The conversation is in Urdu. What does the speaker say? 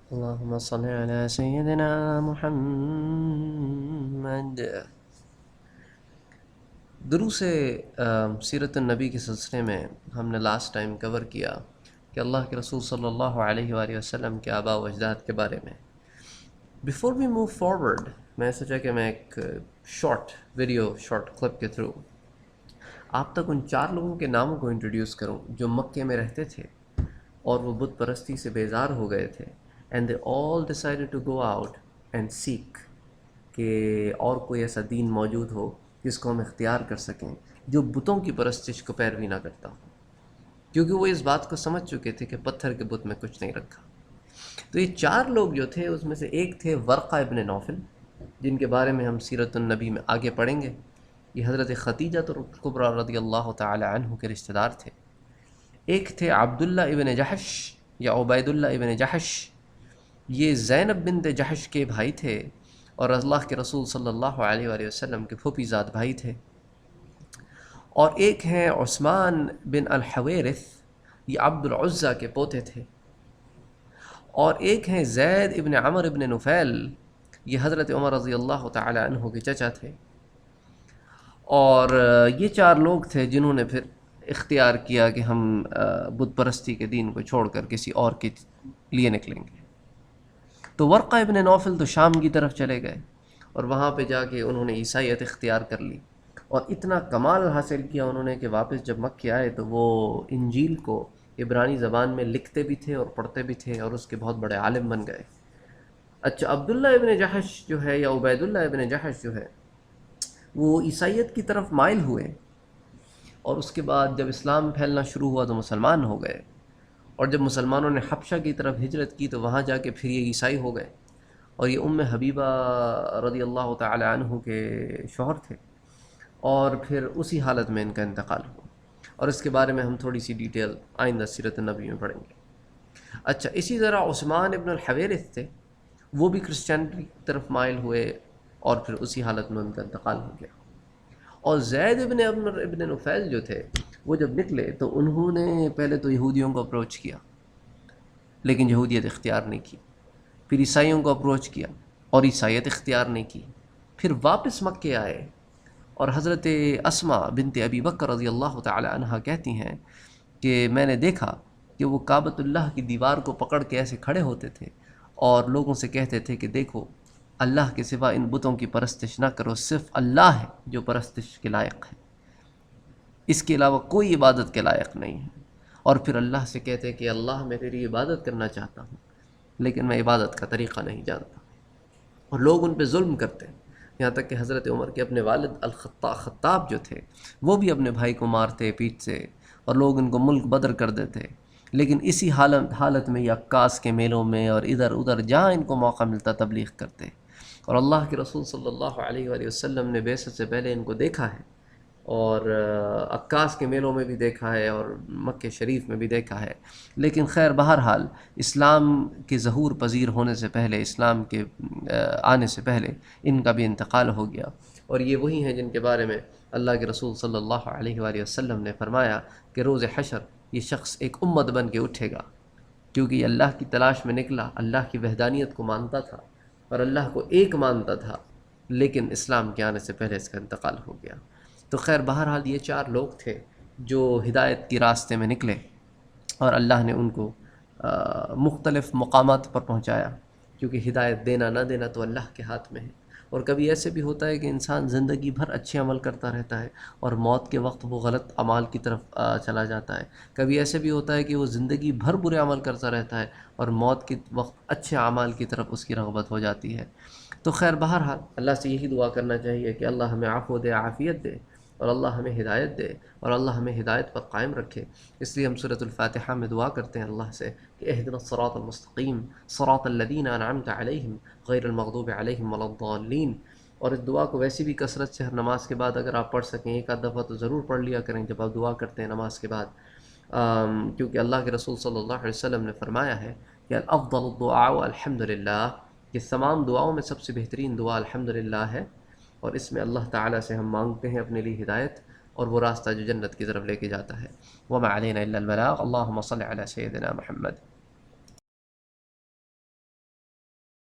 اللهم صل على سيدنا محمد۔ دروس سیرت النبی کے سلسلے میں ہم نے لاسٹ ٹائم کور کیا کہ اللہ کے رسول صلی اللہ علیہ وآلہ وسلم کے آباء و اجداد کے بارے میں۔ بیفور وی موو فارورڈ، میں سوچا کہ میں ایک شارٹ کلپ کے تھرو آپ تک ان 4 لوگوں کے ناموں کو انٹروڈیوس کروں جو مکے میں رہتے تھے اور وہ بت پرستی سے بیزار ہو گئے تھے، and they all decided to go out and seek کہ اور کوئی ایسا دین موجود ہو جس کو ہم اختیار کر سکیں جو بتوں کی پرستش کو پیروی نہ کرتا ہو، کیونکہ وہ اس بات کو سمجھ چکے تھے کہ پتھر کے بت میں کچھ نہیں رکھا۔ تو یہ 4 لوگ جو تھے اس میں سے ایک تھے ورقہ ابن نوفل، جن کے بارے میں ہم سیرت النبی میں آگے پڑھیں گے۔ یہ حضرت خدیجہ کبریٰ رضی اللہ تعالی عنہ کے رشتہ دار تھے۔ ایک تھے عبداللہ ابن جحش یا عبید اللہ ابن جحش، یہ زینب بنت جحش کے بھائی تھے اور اللہ کے رسول صلی اللہ علیہ وآلہ وسلم کے پھوپھی زاد بھائی تھے۔ اور ایک ہیں عثمان بن الحویرث، یہ عبد العزیٰ کے پوتے تھے۔ اور ایک ہیں زید ابن عمر ابن نفیل، یہ حضرت عمر رضی اللہ تعالی عنہ کے چچا تھے۔ اور یہ 4 لوگ تھے جنہوں نے پھر اختیار کیا کہ ہم بت پرستی کے دین کو چھوڑ کر کسی اور کے لیے نکلیں گے۔ تو ورقہ ابن نوفل تو شام کی طرف چلے گئے اور وہاں پہ جا کے انہوں نے عیسائیت اختیار کر لی، اور اتنا کمال حاصل کیا انہوں نے کہ واپس جب مکے آئے تو وہ انجیل کو عبرانی زبان میں لکھتے بھی تھے اور پڑھتے بھی تھے اور اس کے بہت بڑے عالم بن گئے۔ اچھا، عبداللہ ابن جحش جو ہے یا عبید اللہ ابن جحش جو ہے وہ عیسائیت کی طرف مائل ہوئے، اور اس کے بعد جب اسلام پھیلنا شروع ہوا تو مسلمان ہو گئے، اور جب مسلمانوں نے حبشہ کی طرف ہجرت کی تو وہاں جا کے پھر یہ عیسائی ہو گئے، اور یہ حبیبہ رضی اللہ تعالی عنہ کے شوہر تھے، اور پھر اسی حالت میں ان کا انتقال ہوا، اور اس کے بارے میں ہم تھوڑی سی ڈیٹیل آئندہ سیرت النبی میں پڑھیں گے۔ اچھا، اسی طرح عثمان ابن الحویرث تھے، وہ بھی کرسچینٹی کی طرف مائل ہوئے اور پھر اسی حالت میں ان کا انتقال ہو گیا۔ اور زید ابن عمر ابن نفیل جو تھے وہ جب نکلے تو انہوں نے پہلے تو یہودیوں کو اپروچ کیا لیکن یہودیت اختیار نہیں کی، پھر عیسائیوں کو اپروچ کیا اور عیسائیت اختیار نہیں کی، پھر واپس مکے آئے، اور حضرت اسماء بنت ابی بکر رضی اللہ تعالی عنہ کہتی ہیں کہ میں نے دیکھا کہ وہ کعبۃ اللہ کی دیوار کو پکڑ کے ایسے کھڑے ہوتے تھے اور لوگوں سے کہتے تھے کہ دیکھو، اللہ کے سوا ان بتوں کی پرستش نہ کرو، صرف اللہ ہے جو پرستش کے لائق ہے، اس کے علاوہ کوئی عبادت کے لائق نہیں ہے۔ اور پھر اللہ سے کہتے کہ اللہ میں تیری عبادت کرنا چاہتا ہوں لیکن میں عبادت کا طریقہ نہیں جانتا، اور لوگ ان پہ ظلم کرتے ہیں، یہاں تک کہ حضرت عمر کے اپنے والد خطاب جو تھے وہ بھی اپنے بھائی کو مارتے پیٹتے اور لوگ ان کو ملک بدر کر دیتے، لیکن اسی حالت میں یہ عکاس کے میلوں میں اور ادھر ادھر جہاں ان کو موقع ملتا تبلیغ کرتے۔ اور اللہ کے رسول صلی اللہ علیہ وآلہ وسلم نے بعثت سے پہلے ان کو دیکھا ہے، اور عکاس کے میلوں میں بھی دیکھا ہے اور مکہ شریف میں بھی دیکھا ہے، لیکن خیر بہرحال اسلام کے ظہور پذیر ہونے سے پہلے، اسلام کے آنے سے پہلے ان کا بھی انتقال ہو گیا۔ اور یہ وہی ہیں جن کے بارے میں اللہ کے رسول صلی اللہ علیہ وآلہ وسلم نے فرمایا کہ روز حشر یہ شخص ایک امت بن کے اٹھے گا، کیونکہ یہ اللہ کی تلاش میں نکلا، اللہ کی وحدانیت کو مانتا تھا اور اللہ کو ایک مانتا تھا، لیکن اسلام کے آنے سے پہلے اس کا انتقال ہو گیا۔ تو خیر بہرحال یہ 4 لوگ تھے جو ہدایت کے راستے میں نکلے، اور اللہ نے ان کو مختلف مقامات پر پہنچایا، کیونکہ ہدایت دینا نہ دینا تو اللہ کے ہاتھ میں ہے۔ اور کبھی ایسے بھی ہوتا ہے کہ انسان زندگی بھر اچھے عمل کرتا رہتا ہے اور موت کے وقت وہ غلط اعمال کی طرف چلا جاتا ہے، کبھی ایسے بھی ہوتا ہے کہ وہ زندگی بھر برے عمل کرتا رہتا ہے اور موت کے وقت اچھے اعمال کی طرف اس کی رغبت ہو جاتی ہے۔ تو خیر بہرحال اللہ سے یہی دعا کرنا چاہیے کہ اللہ ہمیں عفو دے، عافیت دے، اور اللہ ہمیں ہدایت دے، اور اللہ ہمیں ہدایت پر قائم رکھے۔ اس لیے ہم سورۃ الفاتحہ میں دعا کرتے ہیں اللہ سے کہ اہدنا الصراط المستقیم صراط الذین انعمت علیہم غیر المغضوب علیہم ولا الضالین۔ اور اس دعا کو ویسے بھی کثرت سے ہر نماز کے بعد اگر آپ پڑھ سکیں، ایک آدھ دفعہ تو ضرور پڑھ لیا کریں جب آپ دعا کرتے ہیں نماز کے بعد، کیونکہ اللہ کے رسول صلی اللہ علیہ وسلم نے فرمایا ہے کہ الافضل الدعاء الحمدللہ، کہ تمام دعاؤں میں سب سے بہترین دعا الحمدللہ ہے، اور اس میں اللہ تعالیٰ سے ہم مانگتے ہیں اپنے لیے ہدایت اور وہ راستہ جو جنت کی طرف لے کے جاتا ہے۔ وما علینا الا البلاغ، اللہم صل علی سیدنا محمد۔